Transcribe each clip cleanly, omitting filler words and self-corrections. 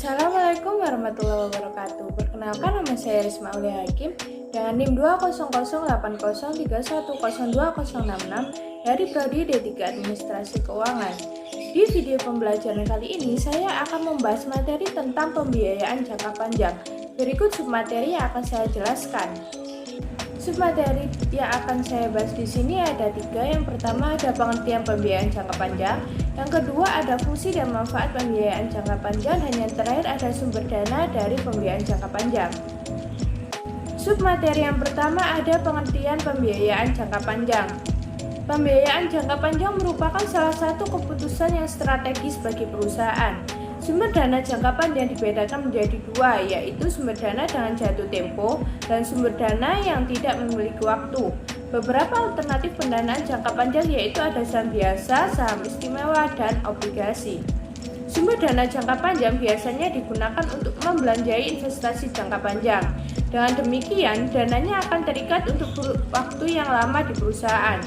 Assalamualaikum warahmatullahi wabarakatuh. Perkenalkan, nama saya Risma Aulia Hakim dengan NIM 2008031010266 dari Prodi D3 Administrasi Keuangan. Di video pembelajaran kali ini saya akan membahas materi tentang pembiayaan jangka panjang. Berikut submateri yang akan saya jelaskan. Submateri yang akan saya bahas di sini ada 3. Yang pertama ada pengertian pembiayaan jangka panjang. Yang kedua ada fungsi dan manfaat pembiayaan jangka panjang. Dan yang terakhir ada sumber dana dari pembiayaan jangka panjang. Submateri yang pertama ada pengertian pembiayaan jangka panjang. Pembiayaan jangka panjang merupakan salah satu keputusan yang strategis bagi perusahaan. Sumber dana jangka panjang dibedakan menjadi 2, yaitu sumber dana dengan jatuh tempo dan sumber dana yang tidak memiliki waktu. Beberapa alternatif pendanaan jangka panjang yaitu ada saham biasa, saham istimewa, dan obligasi. Sumber dana jangka panjang biasanya digunakan untuk membelanjai investasi jangka panjang. Dengan demikian, dananya akan terikat untuk waktu yang lama di perusahaan.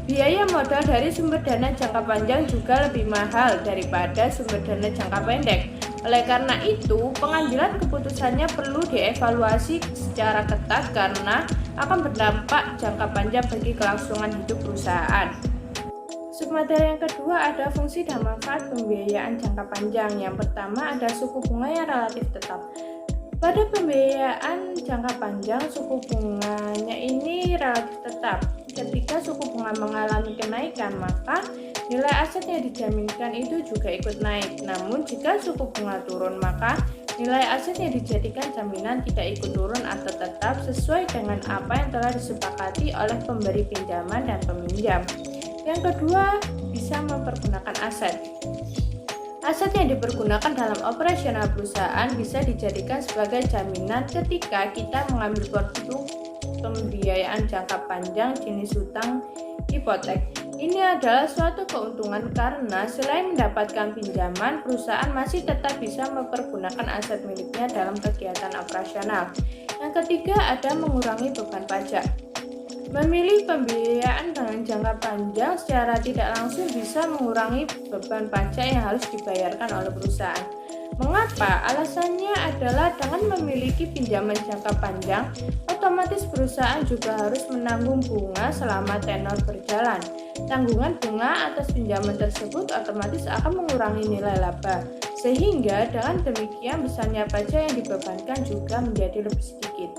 Biaya modal dari sumber dana jangka panjang juga lebih mahal daripada sumber dana jangka pendek. Oleh karena itu, pengambilan keputusannya perlu dievaluasi secara ketat karena akan berdampak jangka panjang bagi kelangsungan hidup perusahaan. Submateri yang kedua ada fungsi dan manfaat pembiayaan jangka panjang. Yang pertama ada suku bunga yang relatif tetap. Pada pembiayaan jangka panjang, suku bunganya ini relatif tetap. Ketika suku bunga mengalami kenaikan, maka nilai aset yang dijaminkan itu juga ikut naik. Namun, jika suku bunga turun, maka nilai aset yang dijadikan jaminan tidak ikut turun atau tetap sesuai dengan apa yang telah disepakati oleh pemberi pinjaman dan peminjam. Yang kedua, bisa mempergunakan aset. Aset yang dipergunakan dalam operasional perusahaan bisa dijadikan sebagai jaminan ketika kita mengambil produk pembiayaan jangka panjang jenis hutang hipotek. Ini adalah suatu keuntungan karena selain mendapatkan pinjaman, perusahaan masih tetap bisa mempergunakan aset miliknya dalam kegiatan operasional. Yang ketiga ada mengurangi beban pajak. Memilih pembiayaan dengan jangka panjang secara tidak langsung bisa mengurangi beban pajak yang harus dibayarkan oleh perusahaan. Mengapa? Alasannya adalah dengan memiliki pinjaman jangka panjang, otomatis perusahaan juga harus menanggung bunga selama tenor berjalan. Tanggungan bunga atas pinjaman tersebut otomatis akan mengurangi nilai laba, sehingga dengan demikian besarnya pajak yang dibebankan juga menjadi lebih sedikit.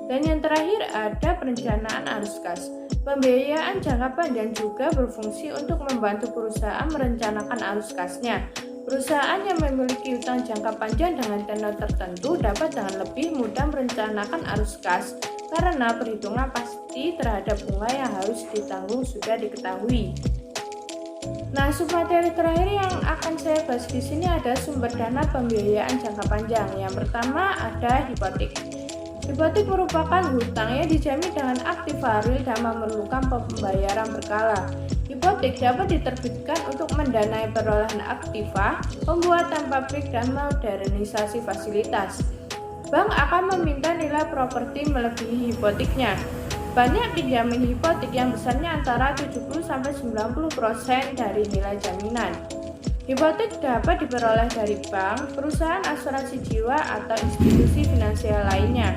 Dan yang terakhir ada perencanaan arus kas. Pembiayaan jangka panjang juga berfungsi untuk membantu perusahaan merencanakan arus kasnya. Perusahaan yang memiliki utang jangka panjang dengan tenor tertentu dapat dengan lebih mudah merencanakan arus kas karena perhitungan pasti terhadap bunga yang harus ditanggung sudah diketahui. Nah, submateri terakhir yang akan saya bahas di sini ada sumber dana pembiayaan jangka panjang. Yang pertama ada hipotek. Hipotek merupakan hutang yang dijamin dengan aktiva real dan memerlukan pembayaran berkala. Hipotek dapat diterbitkan untuk mendanai perolehan aktiva, pembuatan pabrik, dan modernisasi fasilitas. Bank akan meminta nilai properti melebihi hipoteknya. Banyak pinjaman hipotek yang besarnya antara 70-90% dari nilai jaminan. Hipotek dapat diperoleh dari bank, perusahaan asuransi jiwa, atau institusi finansial lainnya.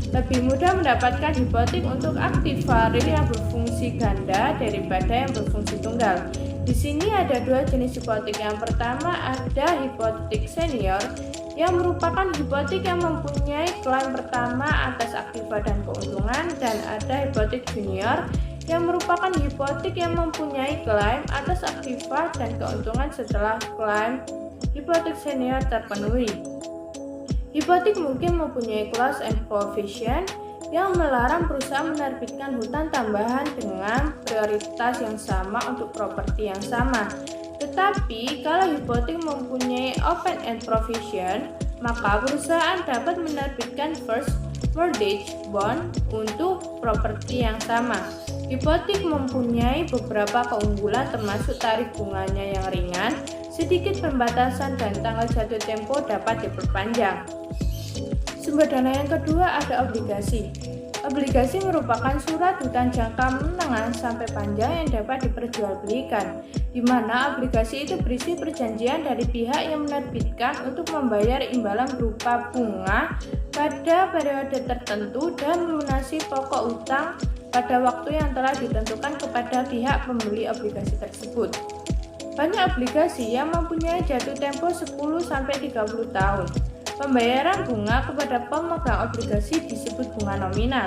Lebih mudah mendapatkan hipotek untuk aktiva real yang berfungsi ganda daripada yang berfungsi tunggal. Di sini ada 2 jenis hipotek. Yang pertama ada hipotek senior yang merupakan hipotek yang mempunyai klaim pertama atas aktiva dan keuntungan, dan ada hipotek junior yang merupakan hipotek yang mempunyai klaim atas aktiva dan keuntungan setelah klaim hipotek senior terpenuhi. Hipotek mungkin mempunyai clause and provision yang melarang perusahaan menerbitkan hutang tambahan dengan prioritas yang sama untuk properti yang sama. Tetapi kalau hipotek mempunyai open end provision, maka perusahaan dapat menerbitkan first mortgage bond untuk properti yang sama. Hipotek mempunyai beberapa keunggulan termasuk tarif bunganya yang ringan, sedikit pembatasan, dan tanggal jatuh tempo dapat diperpanjang. Sumber dana yang kedua ada obligasi. Obligasi merupakan surat hutang jangka menengah sampai panjang yang dapat diperjualbelikan. di mana obligasi itu berisi perjanjian dari pihak yang menerbitkan untuk membayar imbalan berupa bunga pada periode tertentu dan melunasi pokok utang pada waktu yang telah ditentukan kepada pihak pembeli obligasi tersebut. Banyak obligasi yang mempunyai jatuh tempo 10-30 tahun. Pembayaran bunga kepada pemegang obligasi disebut bunga nominal.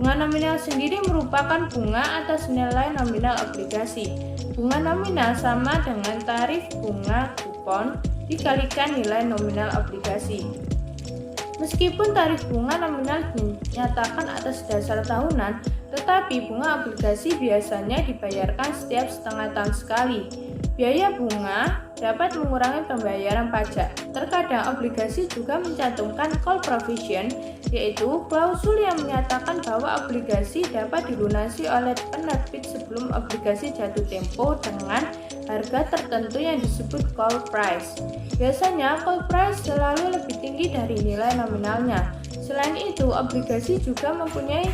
Bunga nominal sendiri merupakan bunga atas nilai nominal obligasi. Bunga nominal sama dengan tarif bunga kupon dikalikan nilai nominal obligasi. Meskipun tarif bunga nominal dinyatakan atas dasar tahunan, tetapi bunga obligasi biasanya dibayarkan setiap setengah tahun sekali. Biaya bunga dapat mengurangi pembayaran pajak. Terkadang obligasi juga mencantumkan call provision, yaitu klausul yang menyatakan bahwa obligasi dapat dilunasi oleh penerbit sebelum obligasi jatuh tempo dengan harga tertentu yang disebut call price. Biasanya call price selalu lebih tinggi dari nilai nominalnya. Selain itu, obligasi juga mempunyai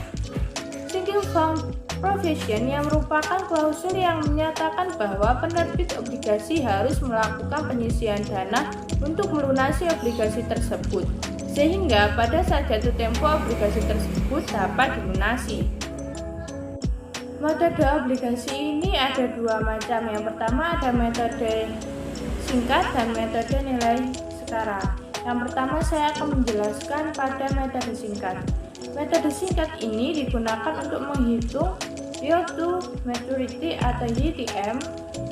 sinking fund provision yang merupakan klausul yang menyatakan bahwa penerbit obligasi harus melakukan penyisian dana untuk melunasi obligasi tersebut, sehingga pada saat jatuh tempo obligasi tersebut dapat dilunasi. Metode obligasi ini ada dua macam. Yang pertama ada metode singkat dan metode nilai sekarang. Yang pertama saya akan menjelaskan pada metode singkat. Metode singkat ini digunakan untuk menghitung yield to maturity atau YTM,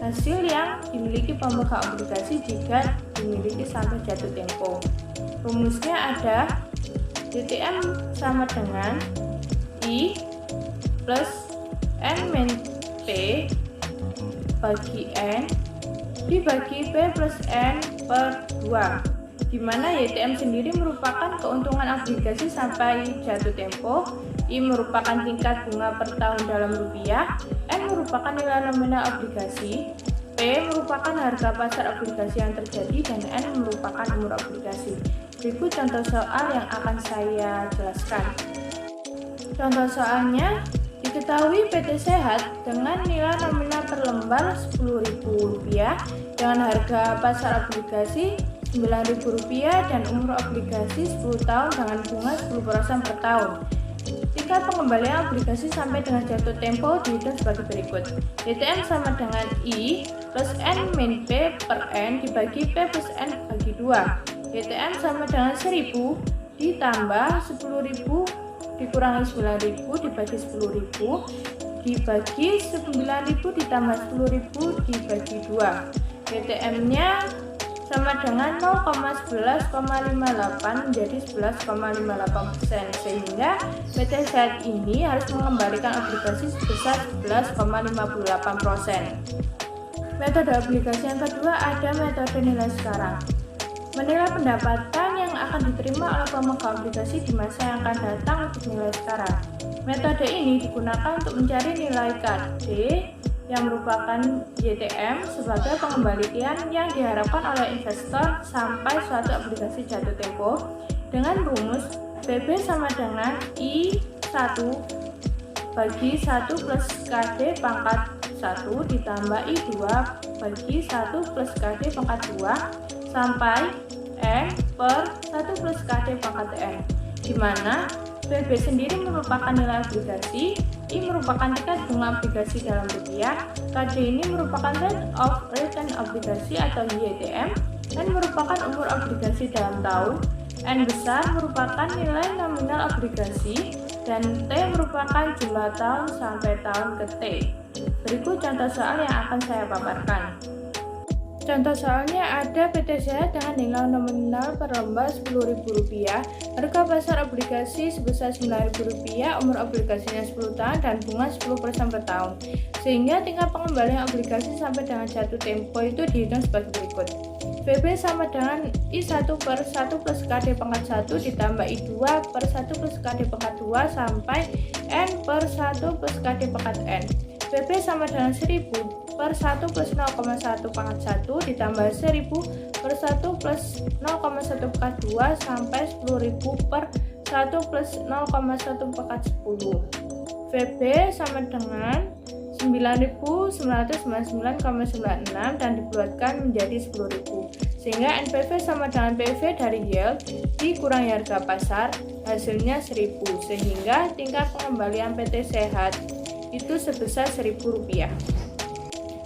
hasil yang dimiliki pemegang obligasi jika dimiliki sampai jatuh tempo. Rumusnya ada YTM sama dengan I plus N min P bagi N dibagi P plus N per 2, di mana YTM sendiri merupakan keuntungan obligasi sampai jatuh tempo, I merupakan tingkat bunga per tahun dalam rupiah, N merupakan nilai nominal obligasi, P merupakan harga pasar obligasi yang terjadi, dan N merupakan umur obligasi. Berikut contoh soal yang akan saya jelaskan. Contoh soalnya, diketahui PT Sehat dengan nilai nominal per lembar Rp10.000 dengan harga pasar obligasi Rp9.000 dan umur obligasi 10 tahun dengan bunga 10% per tahun. Tingkat pengembalian obligasi sampai dengan jatuh tempo dihitung sebagai berikut. YTM sama dengan I plus N min P per N dibagi P plus N bagi 2. YTM sama dengan 1000 ditambah 10.000 dikurangi 9.000 dibagi 10.000 dibagi 9.000 ditambah 10.000 dibagi 2. YTM-nya sama dengan 0,11,58 menjadi 11,58%, sehingga PT Sehat ini harus mengembalikan obligasi sebesar 11,58%. Metode obligasi yang kedua ada metode nilai sekarang. Menilai pendapatan yang akan diterima oleh pemegang obligasi di masa yang akan datang untuk nilai sekarang. Metode ini digunakan untuk mencari nilai KD yang merupakan YTM sebagai pengembalian yang diharapkan oleh investor sampai suatu obligasi jatuh tempo dengan rumus BB sama dengan I1 bagi 1 plus KD pangkat 1 ditambah I2 bagi 1 plus KD pangkat 2 sampai N per 1 plus KD pangkat N, di mana BB sendiri merupakan nilai obligasi, I merupakan tingkat bunga obligasi dalam rupiah, KD ini merupakan rate of return obligasi atau YTM, N merupakan umur obligasi dalam tahun, N besar merupakan nilai nominal obligasi, dan T merupakan jumlah tahun sampai tahun ke T. Berikut contoh soal yang akan saya paparkan. Contoh soalnya ada PT Sehat dengan nilai nominal per lembar Rp10.000, harga pasar obligasi sebesar Rp9.000, umur obligasinya 10 tahun dan bunga 10% per tahun, sehingga tingkat pengembalian obligasi sampai dengan jatuh tempo itu dihitung sebagai berikut. BB sama dengan I1 per 1 plus KD pangkat 1 ditambah I2 per 1 plus KD pangkat 2 sampai N per 1 plus KD pangkat N. BB sama dengan 1000 per 1 plus 0,1 pangkat 1 ditambah 1000 per 1 plus 0,1 pangkat 2 sampai 10.000 per 1 plus 0,1 pangkat 10. VB sama dengan 9.999,96 dan dibulatkan menjadi 10.000, sehingga NPV sama dengan PV dari yield dikurangi harga pasar, hasilnya 1.000, sehingga tingkat pengembalian PT Sehat itu sebesar Rp1.000.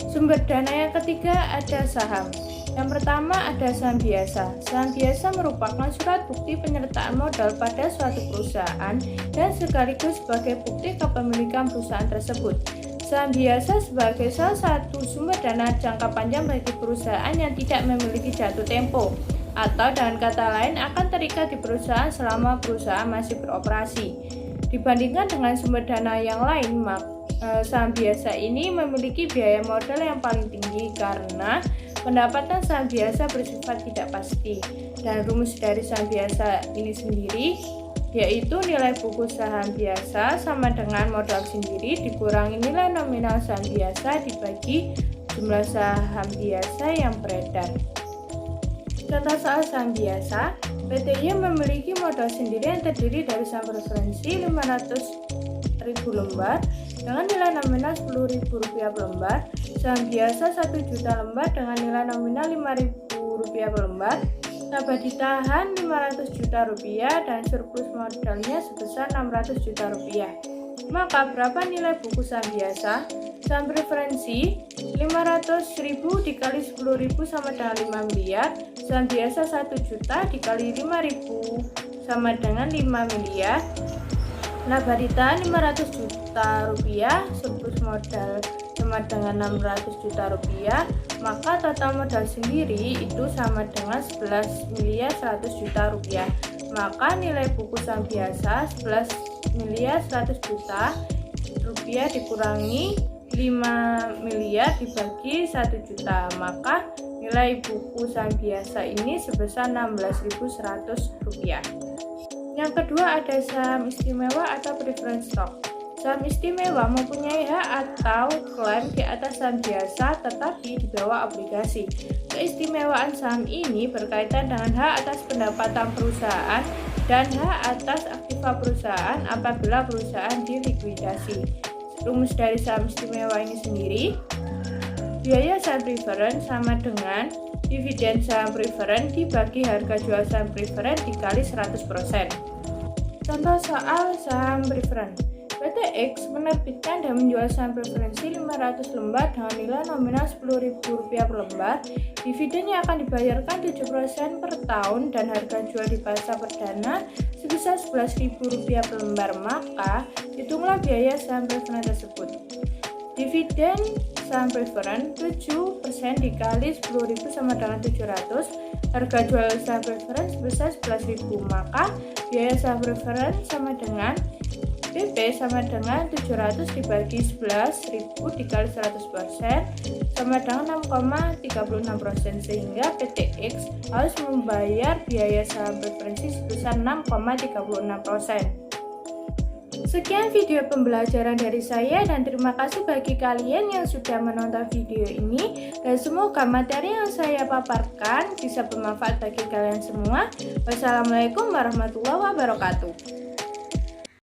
Sumber dana yang ketiga ada saham. Yang pertama ada saham biasa. Saham biasa merupakan surat bukti penyertaan modal pada suatu perusahaan dan sekaligus sebagai bukti kepemilikan perusahaan tersebut. Saham biasa sebagai salah satu sumber dana jangka panjang bagi perusahaan yang tidak memiliki jatuh tempo, atau dengan kata lain akan terikat di perusahaan selama perusahaan masih beroperasi. Dibandingkan dengan sumber dana yang lain, saham biasa ini memiliki biaya modal yang paling tinggi karena pendapatan saham biasa bersifat tidak pasti. Dan rumus dari saham biasa ini sendiri yaitu nilai buku saham biasa sama dengan modal sendiri dikurangi nilai nominal saham biasa dibagi jumlah saham biasa yang beredar. Contoh soal saham biasa, PTY memiliki modal sendiri yang terdiri dari saham referensi 500.000 lembar dengan nilai nominal Rp10.000 per lembar, saham biasa 1 juta lembar dengan nilai nominal Rp5.000 per lembar, laba ditahan Rp500 juta dan surplus modalnya sebesar Rp600 juta. Maka berapa nilai buku saham biasa? Saham referensi 500.000 dikali 10.000 sama dengan 5 miliar, saham biasa 1 juta dikali 5.000 sama dengan 5 miliar, laba ditahan Rp500 juta, surplus modal sama dengan Rp600 juta, maka total modal sendiri itu sama dengan Rp11.100 juta. Maka nilai buku saham biasa Rp11.100 juta dikurangi 5 miliar dibagi 1 juta, maka nilai buku saham biasa ini sebesar Rp16.100. Yang kedua ada saham istimewa atau preference stock. Saham istimewa mempunyai hak atau klaim di atas saham biasa tetapi di bawah obligasi. Keistimewaan saham ini berkaitan dengan hak atas pendapatan perusahaan dan hak atas aktiva perusahaan apabila perusahaan dilikuidasi. Rumus dari saham istimewa ini sendiri, biaya saham preferen sama dengan dividen saham preferen dibagi harga jual saham preferen dikali 100%. Contoh soal saham preferen. PTX menerbitkan dan menjual saham preferensi 500 lembar dengan nilai nominal Rp10.000 per lembar. Dividennya akan dibayarkan 7% per tahun dan harga jual di pasar perdana sebesar Rp11.000 per lembar. Maka hitunglah biaya saham preferen tersebut. Dividen saham preferen 7% dikali 10.000 sama dengan 700. Harga jual saham preferen sebesar Rp11.000. Maka biaya saham preferen sama dengan PP sama dengan 700 dibagi 11.000 dikali 100% sama dengan 6,36%, sehingga PTX harus membayar biaya saham preferensi sebesar 6,36%. Sekian video pembelajaran dari saya dan terima kasih bagi kalian yang sudah menonton video ini, dan semoga materi yang saya paparkan bisa bermanfaat bagi kalian semua. Wassalamualaikum warahmatullahi wabarakatuh.